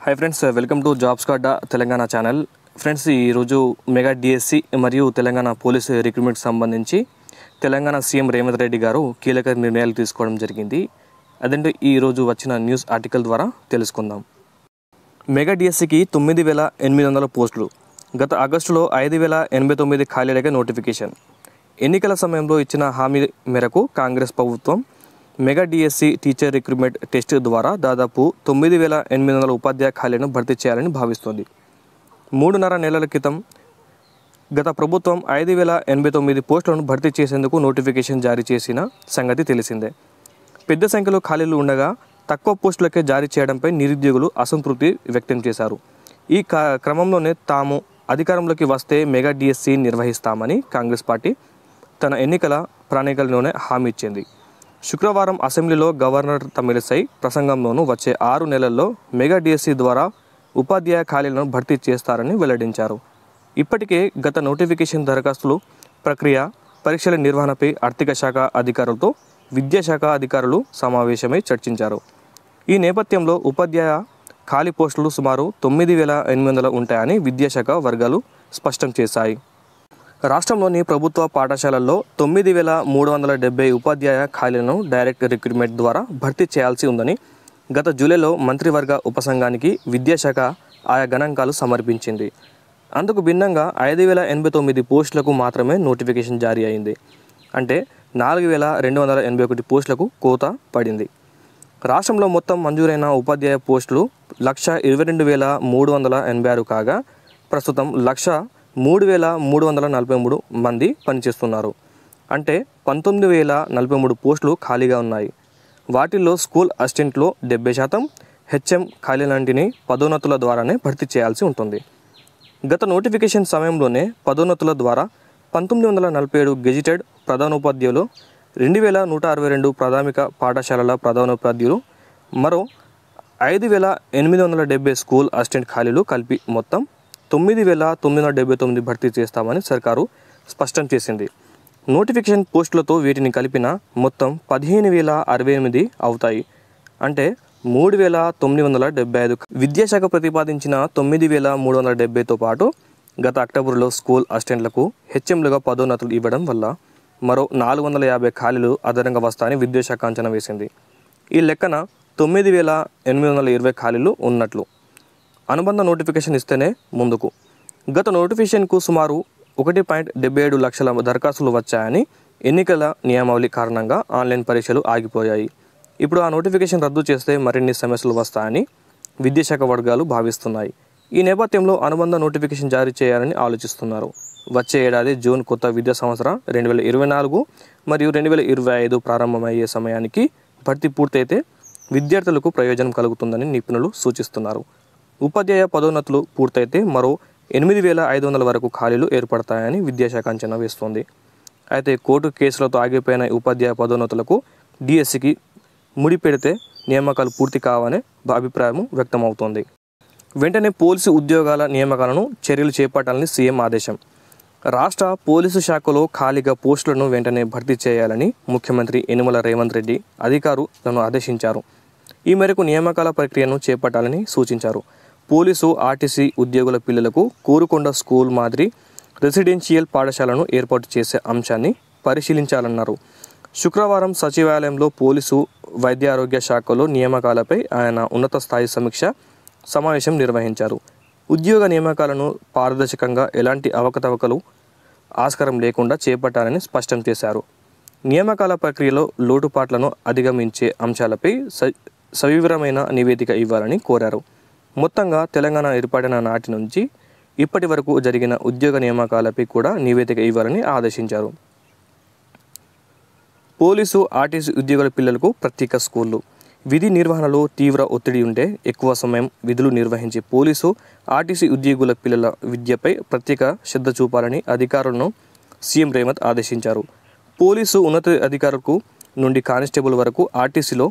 High friends welcome to jobs card Telangana channel friends mega DSC मरियु Telangana police recruitment संबंधी Telangana CM Revanth Reddy garu कीलक निर्णयालु तीसुकोवडं जरिगिंदी। अदेंटो ई रोजु वच्चिन न्यूज़ आर्टिकल द्वारा तेलुसुकुंदाम। मेगा डीएससी 9800 పోస్టులు గత ఆగస్టులో 5089 ఖాళీలకే నోటిఫికేషన్। ఎన్నికల సమయంలో ఇచ్చిన హామీ మేరకు కాంగ్రెస్ ప్రభుత్వం mega DSC teacher recruitment test ద్వారా దాదాపు 9800 ఉపాధ్యాయ ఖాళీలను భర్తీ చేయాలని భావిస్తోంది। 3.5 నెలల క్రితం గత ప్రభుత్వం 5089 పోస్టులను భర్తీ చేసేందుకు నోటిఫికేషన్ జారీ చేసిన సంగతి తెలిసిందే। పెద్ద సంఖ్యలో ఖాళీలు ఉండగా తక్కువ పోస్టులకే జారీ చేయడంపై నిరుద్యోగులు అసంతృప్తి వ్యక్తం చేశారు। ఈ క్రమంలోనే తాము అధికారంలోకి వస్తే మెగా డిఎస్సి నిర్వహిస్తామని కాంగ్రెస్ పార్టీ తన ఎన్నికల ప్రణాళికలోనే హామీ ఇచ్చింది। శుక్రవారం అసెంబ్లీలో గవర్నర్ తమిళిసై ప్రసంగంలోనూ వచ్చే 6 నెలల్లో మెగా డిఎస్సి ద్వారా ఉపాధ్యాయ ఖాళీలను భర్తీ చేస్తారని వెల్లడించారు। ఇప్పటికే గత నోటిఫికేషన్ దరఖాస్తులు ప్రక్రియ పరీక్షల నిర్వహణపై ఆర్థిక శాఖ అధికారులతో విద్యాశాఖ అధికారులు సమావేశమై చర్చించారు। ఈ నేపథ్యంలో ఉపాధ్యాయ ఖాళీ పోస్టులు సుమారు 9800 ఉంటాయని విద్యాశాఖ వర్గాలు స్పష్టం చేశాయి। రాష్ట్రంలోని ప్రభుత్వ పాఠశాలల్లో 9370 ఉపాధ్యాయ ఖాళీలను డైరెక్ట్ రిక్రూట్మెంట్ ద్వారా భర్తీ చేయాల్సి ఉందని గత జూలైలో మంత్రివర్గ ఉపసంఘానికి విద్యాశాఖ ఆయా గణాంకాలు సమర్పించింది। అందుకు భిన్నంగా 5089 పోస్టులకు మాత్రమే నోటిఫికేషన్ జారీ అయింది। అంటే 4281 పోస్టులకు కోత పడింది। రాష్ట్రంలో మొత్తం మంజూరైన ఉపాధ్యాయ పోస్టులు 122,386 కాగా ప్రస్తుతం 1,03,343 మంది పనిచేస్తున్నారు। అంటే 19,043 పోస్టులు ఖాళీగా ఉన్నాయి। వాటిల్లో స్కూల్ అసిస్టెంట్లో 70%, హెచ్ఎం ఖాళీలన్నింటినీ పదోన్నతుల ద్వారానే భర్తీ చేయాల్సి ఉంటుంది। గత నోటిఫికేషన్ సమయంలోనే పదోన్నతుల ద్వారా 1947 గెజిటెడ్ ప్రధానోపాధ్యాయులు, 2162 ప్రాథమిక పాఠశాలల ప్రధానోపాధ్యాయులు, మరో 5870 స్కూల్ అసిస్టెంట్ ఖాళీలు కలిపి మొత్తం 9979 భర్తీ చేస్తామని సర్కారు స్పష్టం చేసింది। నోటిఫికేషన్ పోస్టులతో వీటిని కలిపిన మొత్తం 15,068 అవుతాయి। అంటే 3,975 విద్యాశాఖ ప్రతిపాదించిన 9,370తో పాటు గత అక్టోబర్లో స్కూల్ అసిస్టెంట్లకు హెచ్ఎంలుగా పదోన్నతులు ఇవ్వడం వల్ల మరో 450 ఖాళీలు అదనంగా వస్తాయని విద్యాశాఖ అంచనా వేసింది। ఈ లెక్కన 9,820 ఖాళీలు ఉన్నట్లు। అనుబంధ నోటిఫికేషన్ ఇస్తేనే ముందుకు గత నోటిఫికేషన్కు సుమారు 1.77 లక్షల దరఖాస్తులు వచ్చాయని ఎన్నికల నియమావళి కారణంగా ఆన్లైన్ పరీక్షలు ఆగిపోయాయి। ఇప్పుడు ఆ నోటిఫికేషన్ రద్దు చేస్తే మరిన్ని సమస్యలు వస్తాయని విద్యాశాఖ వర్గాలు భావిస్తున్నాయి। ఈ నేపథ్యంలో అనుబంధ నోటిఫికేషన్ జారీ చేయాలని ఆలోచిస్తున్నారు। వచ్చే ఏడాది జూన్ కొత్త విద్యా సంవత్సరం 2024 మరియు 2025 ప్రారంభమయ్యే సమయానికి భర్తీ పూర్తయితే విద్యార్థులకు ప్రయోజనం కలుగుతుందని నిపుణులు సూచిస్తున్నారు। ఉపాధ్యాయ పదోన్నతులు పూర్తయితే మరో 8,500 వరకు ఖాళీలు ఏర్పడతాయని విద్యాశాఖ అంచనా వేస్తోంది। అయితే కోర్టు కేసులతో ఆగిపోయిన ఉపాధ్యాయ పదోన్నతులకు డిఎస్సికి ముడిపెడితే నియామకాలు పూర్తి కావనే అభిప్రాయం వ్యక్తమవుతోంది। వెంటనే పోలీసు ఉద్యోగాల నియామకాలను చర్యలు చేపట్టాలని సీఎం ఆదేశం। రాష్ట్ర పోలీసు శాఖలో ఖాళీగా పోస్టులను వెంటనే భర్తీ చేయాలని ముఖ్యమంత్రి యనమల రేవంత్ రెడ్డి అధికారులను ఆదేశించారు। ఈ మేరకు నియామకాల ప్రక్రియను చేపట్టాలని సూచించారు। పోలీసు ఆర్టీసీ ఉద్యోగుల పిల్లలకు కోరుకొండ స్కూల్ మాదిరి రెసిడెన్షియల్ పాఠశాలను ఏర్పాటు చేసే అంశాన్ని పరిశీలించాలన్నారు। శుక్రవారం సచివాలయంలో పోలీసు వైద్య ఆరోగ్య శాఖలో నియామకాలపై ఆయన ఉన్నత స్థాయి సమీక్ష సమావేశం నిర్వహించారు। ఉద్యోగ నియామకాలను పారదర్శకంగా ఎలాంటి అవకతవకలు ఆస్కారం లేకుండా చేపట్టాలని స్పష్టం చేశారు। నియామకాల ప్రక్రియలో లోటుపాట్లను అధిగమించే అంశాలపై సవివరమైన నివేదిక ఇవ్వాలని కోరారు। మొత్తంగా తెలంగాణ ఏర్పడిన నాటి నుంచి ఇప్పటి వరకు జరిగిన ఉద్యోగ నియామకాలపై కూడా నివేదిక ఇవ్వాలని ఆదేశించారు। పోలీసు ఆర్టీసీ ఉద్యోగుల పిల్లలకు ప్రత్యేక స్కూళ్ళు విధి నిర్వహణలో తీవ్ర ఒత్తిడి ఉంటే ఎక్కువ సమయం విధులు నిర్వహించే పోలీసు ఆర్టీసీ ఉద్యోగుల పిల్లల విద్యపై ప్రత్యేక శ్రద్ధ చూపాలని అధికారులను సీఎం రేవంత్ ఆదేశించారు। పోలీసు ఉన్నతాధికారులకు నుండి కానిస్టేబుల్ వరకు ఆర్టీసీలో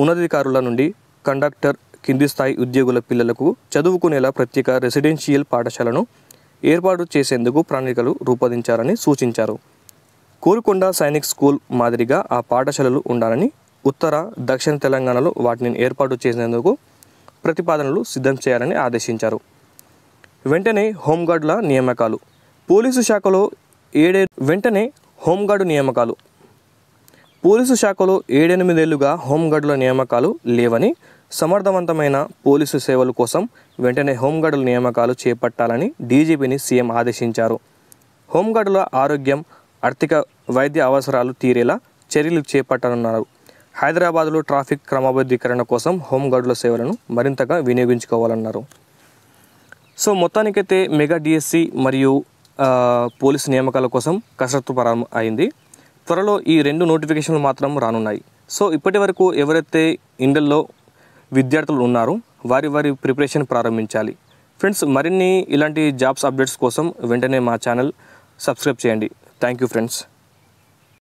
ఉన్నతాధికారుల నుండి కండక్టర్ కింది స్థాయి ఉద్యోగుల పిల్లలకు చదువుకునేలా ప్రత్యేక రెసిడెన్షియల్ పాఠశాలను ఏర్పాటు చేసేందుకు ప్రణాళికలు రూపొందించాలని సూచించారు। కోరుకొండ సైనిక్ స్కూల్ మాదిరిగా ఆ పాఠశాలలు ఉండాలని, ఉత్తర దక్షిణ తెలంగాణలో వాటిని ఏర్పాటు చేసేందుకు ప్రతిపాదనలు సిద్ధం చేయాలని ఆదేశించారు. వెంటనే హోంగార్డుల నియామకాలు. పోలీసు శాఖలో పోలీసు శాఖలో 7-8 ఏళ్లుగా హోంగార్డుల నియామకాలు లేవని, సమర్థవంతమైన పోలీసు సేవల కోసం వెంటనే హోంగార్డుల నియామకాలు చేపట్టాలని డీజీపీని సీఎం ఆదేశించారు. హోంగార్డుల ఆరోగ్యం, ఆర్థిక, వైద్య అవసరాలు తీరేలా చర్యలు చేపట్టాలన్నారు. హైదరాబాద్లో ట్రాఫిక్ క్రమబద్ధీకరణ కోసం హోంగార్డుల సేవలను మరింతగా వినియోగించుకోవాలన్నారు. సో మొత్తానికైతే మెగా డిఎస్సి మరియు పోలీసు నియామకాల కోసం కసరత్తు ప్రారంభం అయింది. త్వరలో ఈ 2 నోటిఫికేషన్లు మాత్రం రానున్నాయి. సో ఇప్పటి వరకు ఎవరైతే ఇండల్లో విద్యార్థులు ఉన్నారో వారి ప్రిపరేషన్ ప్రారంభించాలి. ఫ్రెండ్స్, మరిన్ని ఇలాంటి జాబ్స్ అప్డేట్స్ కోసం వెంటనే మా ఛానల్ సబ్స్క్రైబ్ చేయండి. Thank you friends.